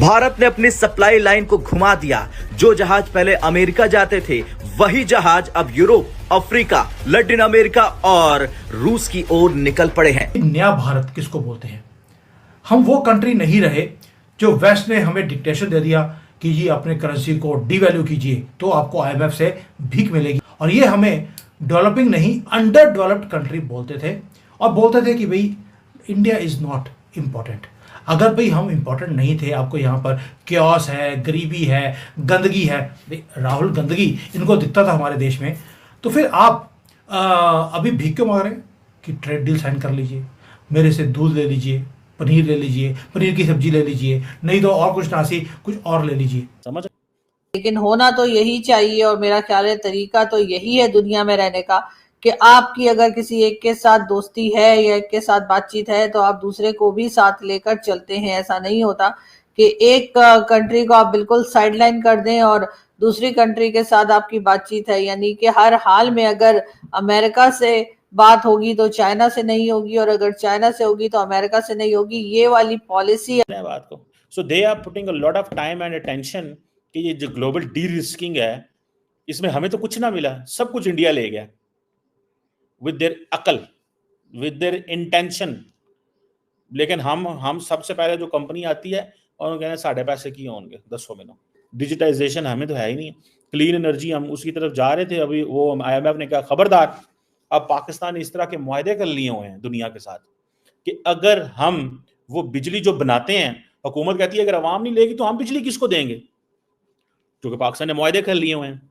भारत ने अपनी supply line को घुमा दिया। जो जहाज पहले अमेरिका जाते थे, वही जहाज अब यूरोप, अफ्रीका, लैटिन अमेरिका और रूस की ओर निकल पड़े हैं। नया भारत किसको बोलते हैं? हम वो कंट्री नहीं रहे जो वेस्ट ने हमें डिक्टेशन दे दिया कि जी अपने करेंसी को डिवैल्यू कीजिए तो आपको आईएमएफ से भीख मिलेगी, और ये हमें डेवलपिंग नहीं अंडर डेवलप्ड कंट्री बोलते थे, और बोलते थे कि भाई इंडिया इज नॉट इम्पोर्टेंट। अगर भाई हम इम्पोर्टेंट नहीं थे, आपको यहाँ पर क्योस है, गरीबी है, गंदगी है, राहुल गंदगी इनको दिखता था हमारे देश में, तो फिर आप अभी भीख क्यों मांग रहे हैं कि ट्रेड डील साइन कर लीजिए, मेरे से दूध ले लीजिए, पनीर ले लीजिए, पनीर की सब्जी ले लीजिए, नहीं तो और कुछ नासी कुछ और ले लीजिए। समझ? लेकिन होना तो यही चाहिए, और मेरा ख्याल है तरीका तो यही है दुनिया में रहने का कि आपकी अगर किसी एक के साथ दोस्ती है या एक के साथ बातचीत है तो आप दूसरे को भी साथ लेकर चलते हैं। ऐसा नहीं होता कि एक कंट्री को आप बिल्कुल साइडलाइन कर दें और दूसरी कंट्री के साथ आपकी बातचीत है, यानी कि हर हाल में अगर अमेरिका से बात होगी तो चाइना से नहीं होगी, और अगर चाइना से होगी तो अमेरिका से नहीं होगी। ये वाली पॉलिसी है बात को। So they are putting a lot of time and attention कि ये जो ग्लोबल डी रिस्किंग है, इसमें हमें तो कुछ ना मिला, सब कुछ इंडिया ले गया विद देयर अकल, विद देयर इंटेंशन। लेकिन हम सबसे पहले जो कंपनी आती है और कहते हैं साढ़े पैसे की होंगे 10 महीनों। डिजिटाइजेशन हमें तो है ही नहीं। क्लीन एनर्जी हम उसकी तरफ जा रहे थे, अभी वो IMF ने कहा खबरदार, अब पाकिस्तान ने इस तरह के मुआहदे कर लिए हुए हैं दुनिया के साथ कि अगर हम वो बिजली जो बनाते हैं, हुकूमत कहती है अगर आवाम नहीं लेगी तो हम बिजली किसको देंगे, क्योंकि पाकिस्तान ने मुआहदे कर लिए हुए हैं।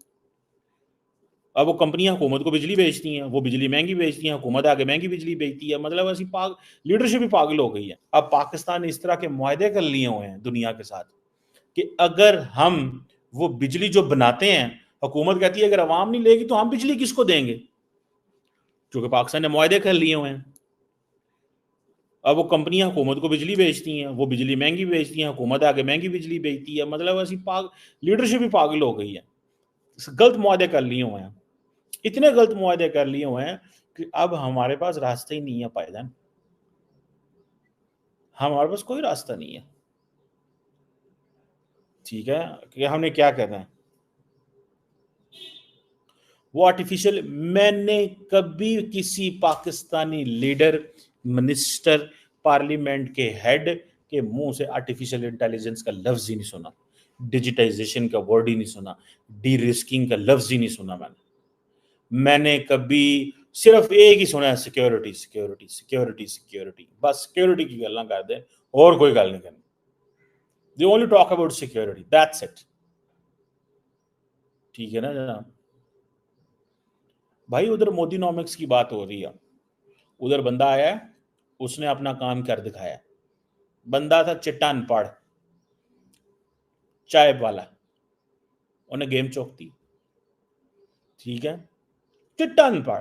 अब वो कंपनियां हुकूमत को बिजली बेचती हैं, वो बिजली महंगी बेचती हैं, हुकूमत आगे महंगी बिजली बेचती है। मतलब ऐसी लीडरशिप ही पागल हो गई है। अब पाकिस्तान ने इस तरह के मुआहदे कर लिए हुए हैं दुनिया के साथ कि अगर हम वो बिजली जो बनाते हैं, हुकूमत कहती है अगर आवाम नहीं लेगी तो हम बिजली किसको देंगे, क्योंकि पाकिस्तान ने मुआहदे कर लिए हुए हैं। अब वो कंपनियां हुकूमत को बिजली बेचती हैं, वो बिजली महंगी बेचती हैं, हुकूमत आगे महंगी बिजली बेचती है। मतलब ऐसी लीडरशिप ही पागल हो गई है। गलत मुआहदे कर लिए हुए हैं, इतने गलत मुआहदे कर लिए हुए हैं कि अब हमारे पास रास्ता ही नहीं है पायदान। हमारे पास कोई रास्ता नहीं है, ठीक है, कि हमने क्या करना है। वो आर्टिफिशियल, मैंने कभी किसी पाकिस्तानी लीडर, मिनिस्टर, पार्लियामेंट के हेड के मुंह से आर्टिफिशियल इंटेलिजेंस का लफ्ज ही नहीं सुना, डिजिटाइजेशन का वर्ड ही नहीं सुना, डी रिस्किंग का लफ्ज ही नहीं सुना। मैंने कभी सिर्फ एक ही सुना है, सिक्योरिटी सिक्योरिटी सिक्योरिटी सिक्योरिटी। बस सिक्योरिटी की गल्ला कर दे और कोई गल नहीं करनी। They only talk about security, that's it. ठीक है ना जनाब भाई? उधर मोदीनॉमिक्स की बात हो रही है, उधर बंदा आया, उसने अपना काम कर दिखाया। बंदा था चिट्टा अनपढ़, चाय वाला, उन्हें गेम चौकती, ठीक है, चिट्टा अनपढ़।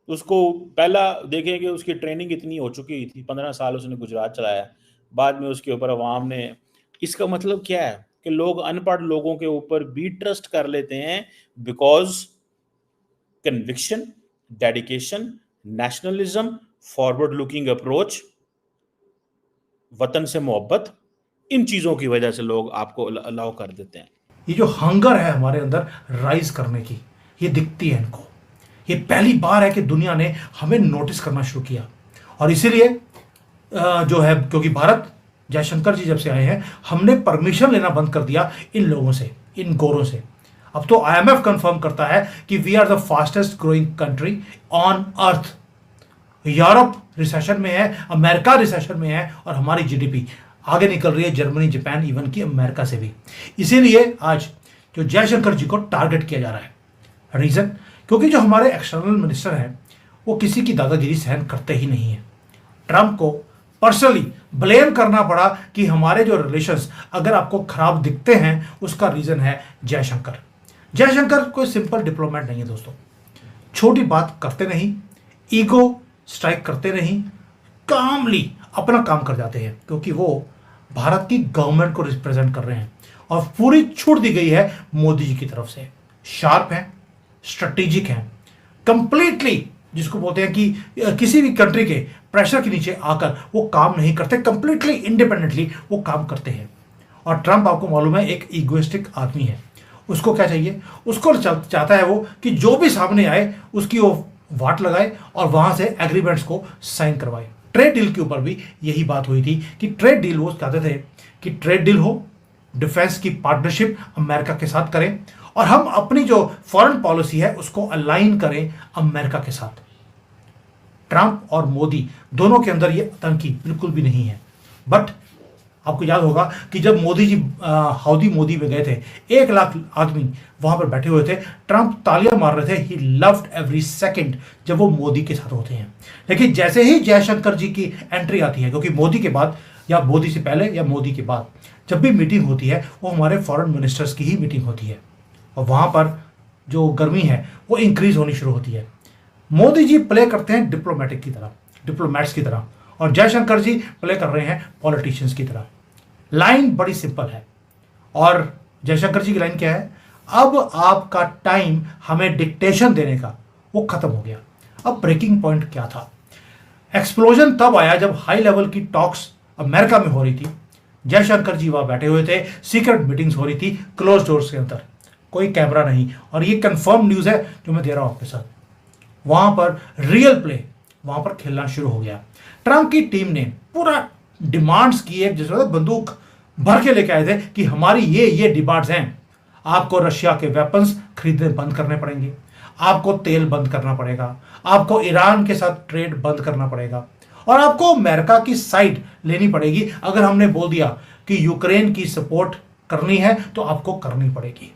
उसको पहला देखेंगे, उसकी ट्रेनिंग इतनी हो चुकी थी, 15 साल उसने गुजरात चलाया, बाद में उसके ऊपर अवाम ने, इसका मतलब क्या है कि लोग अनपढ़ लोगों के ऊपर भी ट्रस्ट कर लेते हैं because conviction, dedication, nationalism, forward looking approach, वतन से मोहब्बत, इन चीजों की वजह से लोग आपको अलाउ कर देते हैं। ये जो हंगर है हमारे अंदर राइज करने की, ये दिखती है इनको। ये पहली बार है कि दुनिया ने हमें नोटिस करना शुरू किया, और इसीलिए जो है, क्योंकि भारत, जयशंकर जी जब से आए हैं, हमने परमिशन लेना बंद कर दिया इन लोगों से, इन गोरों से। अब तो IMF कंफर्म करता है कि we are the fastest growing country on earth. Europe recession में है, अमेरिका रिसेशन में है, और हमारी GDP आगे निकल रही है जर्मनी, जापान, इवन की अमेरिका से भी। इसीलिए आज जो जयशंकर जी को टारगेट किया जा रहा है, रीजन क्योंकि जो हमारे एक्सटर्नल मिनिस्टर हैं वो किसी की दादागिरी सहन करते ही नहीं है। ट्रंप को पर्सनली ब्लेम करना पड़ा कि हमारे जो रिलेशंस अगर आपको खराब दिखते हैं, उसका रीजन है जयशंकर। जयशंकर कोई सिंपल डिप्लोमेट नहीं है दोस्तों, छोटी बात करते नहीं, ईगो स्ट्राइक करते नहीं, कामली अपना काम कर जाते हैं, क्योंकि वो भारत की गवर्नमेंट को रिप्रेजेंट कर रहे हैं और पूरी छूट दी गई है मोदी जी की तरफ से। शार्प हैं, स्ट्रेटेजिक हैं, कंप्लीटली जिसको बोलते हैं कि किसी भी कंट्री के प्रेशर के नीचे आकर वो काम नहीं करते, कंप्लीटली इंडिपेंडेंटली वो काम करते हैं। और ट्रंप आपको मालूम है एक ईगोइस्टिक आदमी है। उसको क्या चाहिए? उसको चाहता है वो कि जो भी सामने आए उसकी वो वाट लगाए और वहां से एग्रीमेंट्स को साइन करवाए। ट्रेड डील के ऊपर भी यही बात हुई थी कि ट्रेड डील वो चाहते थे कि ट्रेड डील हो, डिफेंस की पार्टनरशिप अमेरिका के साथ करें और हम अपनी जो फॉरेन पॉलिसी है उसको अलाइन करें अमेरिका के साथ। ट्रंप और मोदी दोनों के अंदर ये आतंकी बिल्कुल भी नहीं है। बट आपको याद होगा कि जब मोदी जी हाउडी मोदी में गए थे, 1 लाख आदमी वहां पर बैठे हुए थे, ट्रंप तालियां मार रहे थे। ही लव्ड एवरी सेकंड जब वो मोदी के साथ होते हैं। लेकिन जैसे ही जयशंकर जी की एंट्री आती है, क्योंकि मोदी के बाद या मोदी से पहले या मोदी के बाद जब भी मीटिंग होती है वो हमारे फॉरेन मिनिस्टर्स की ही मीटिंग होती है और वहां पर जो गर्मी है वो इंक्रीज होनी शुरू होती है। मोदी जी प्ले करते हैं डिप्लोमेटिक की तरह, डिप्लोमेट्स की तरह, और जयशंकर जी प्ले कर रहे हैं पॉलिटिशियंस की तरह। लाइन बड़ी सिंपल है और जयशंकर जी की लाइन क्या है? अब आपका टाइम हमें डिक्टेशन देने का वो खत्म हो गया। अब ब्रेकिंग पॉइंट क्या था? एक्सप्लोजन तब आया जब हाई लेवल की टॉक्स अमेरिका में हो रही थी। जयशंकर जी वहां बैठे हुए थे, सीक्रेट मीटिंग्स हो रही थी क्लोज डोर्स के अंदर, कोई कैमरा नहीं। और ये कंफर्म न्यूज है जो मैं दे रहा हूं आपके साथ। वहां पर रियल प्ले वहां पर खेलना शुरू हो गया। ट्रंप की टीम ने पूरा डिमांड्स की, एक जिस बंदूक भर के लेके आए थे कि हमारी ये डिमांड्स हैं। आपको रशिया के वेपन्स खरीदने बंद करने पड़ेंगे, आपको तेल बंद करना पड़ेगा, आपको ईरान के साथ ट्रेड बंद करना पड़ेगा और आपको अमेरिका की साइड लेनी पड़ेगी। अगर हमने बोल दिया कि यूक्रेन की सपोर्ट करनी है तो आपको करनी पड़ेगी।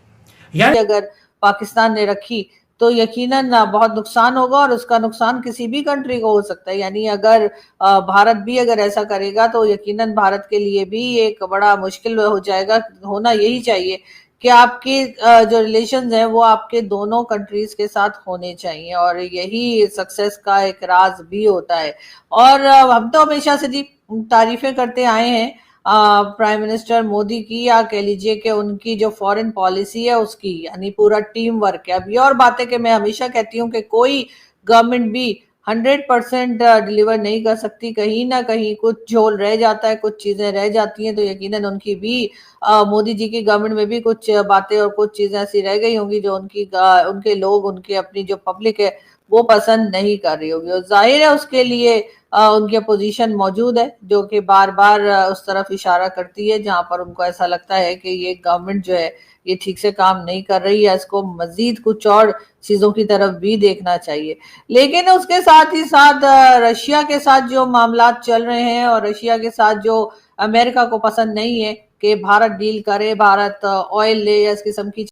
यानी अगर पाकिस्तान ने रखी तो यकीनन बहुत नुकसान होगा और उसका नुकसान किसी भी कंट्री को हो सकता है। यानी अगर भारत भी अगर ऐसा करेगा तो यकीनन भारत के लिए भी एक बड़ा मुश्किल हो जाएगा। होना यही चाहिए कि आपके जो रिलेशंस हैं वो आपके दोनों कंट्रीज के साथ होने चाहिए और यही सक्सेस का एक राज भी होता है। और हम तो हमेशा से जी तारीफें करते आए हैं प्राइम मिनिस्टर मोदी की, या कह लीजिए कि उनकी जो फॉरेन पॉलिसी है उसकी, यानी पूरा टीम वर्क है। अब ये और बात है कि मैं हमेशा कहती हूँ कि कोई गवर्नमेंट भी 100% डिलीवर नहीं कर सकती, कहीं ना कहीं कुछ झोल रह जाता है, कुछ चीजें रह जाती हैं। तो यकीनन उनकी भी मोदी जी की गवर्नमेंट में भी कुछ बातें और कुछ चीजें ऐसी रह गई होंगी जो उनके लोग, उनके अपनी जो पब्लिक है वो पसंद नहीं कर रही होगी। और जाहिर है उसके लिए उनकी अपोजिशन मौजूद है जो कि बार बार उस तरफ इशारा करती है जहां पर उनको ऐसा लगता है कि ये गवर्नमेंट जो है ये ठीक से काम नहीं कर रही है, इसको मजीद कुछ और चीजों की तरफ भी देखना चाहिए। लेकिन उसके साथ ही साथ रशिया के साथ जो मामला चल रहे हैं और रशिया के साथ जो अमेरिका को पसंद नहीं है कि भारत डील करे, भारत ऑयल ले या इस किस्म की